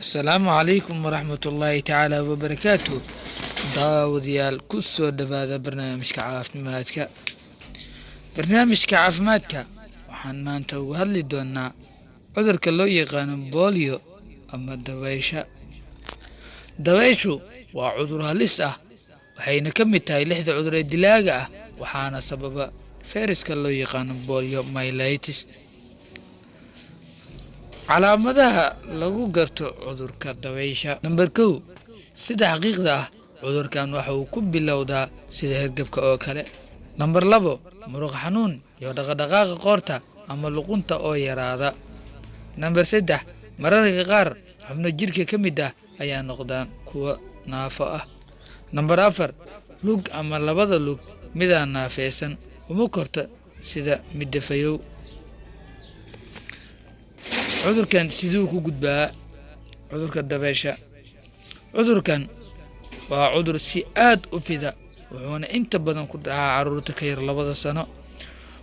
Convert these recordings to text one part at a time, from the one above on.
السلام عليكم ورحمة الله تعالى وبركاته. داوديال كسو دبادة برنامجka caafimaadka waxaan maanta uga hadli doonaa cudurka loo yaqaano bolio ama dabayshu waa cudur halis ah waxayna ka mid tahay lixda cudur ee dilaaga ah waxaana sababa fayraska loo yaqaano poliomyelitis. calaamadaha lagu garto cudurka dabaysha. Number 1, sida xaqiiqda ah cudurkan waxa uu ku bilowdaa sida hergabka oo kale. Number 2, muruq xanuun iyo dhaqdhaqaaqa qoorta ama luqunta oo yaraada. Number 3, mararka qaar xubno jirka ka mid ah ayaa noqdaan kuwa naafo ah. Number 4, lug ama labada lug mid aan naafaysan uma korto sida mid fayow. cudurkan siduu ku gudbaa cudurka dabaysha. cudurkan waa cudur si aad u fida wuxuuna inta badan ku dhacaa caruurta ka yar 2 sano.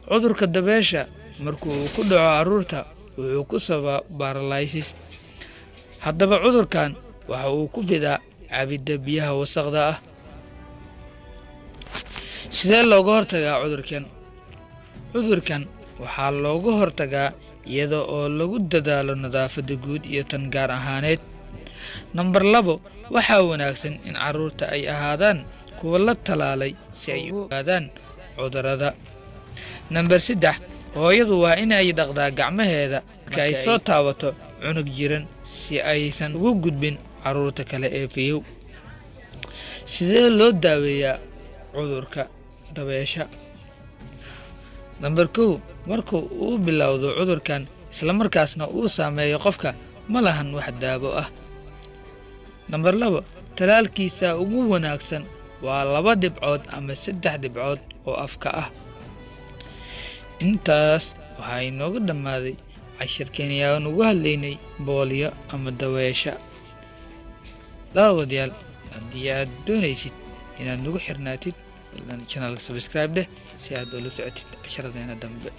cudurka dabaysha markuu ku dhaco caruurta wuxuu ku sababaa paralysis. haddaba cudurkan waxa uu ku fidaa cabidda biyaha wasaqda ah. sidee looga hortagaa cudurkan waxaa looga hortagaa iyada oo lagu dadaalo nadaafadda guud iyo tan gaar ahaaneed. Number 2, waxaa wanaagsan in caruurta ay ahaadaan kuwa la talaalay si ay u ogaadaan cudurrada. Number 3, hooyadu waa inay dhaqdaa gacmaheeda marka ay soo taabato cunug jiran si aysan ugu gudbin caruurta kale ee fayow. sidee loo daaweeyaa cudurka dabaysha? Number 1, marka uu bilowdo cudurkan isla markaasna uu saameeyo qofka ma lahan wax daawo ah. Number 2, talaalkiisa ugu wanaagsan waa 2 dhibcood ama 3 dhibcood oo afka ah. intaas waxaa inooga dhammaaday cashirkeeni aan uga hadlaynay bolio ama dabaysha. daawadayaal haddii aad doonaysid inaad nagu xirnaatid channelka subscribe si aad ula socotid casharadeenna dambe.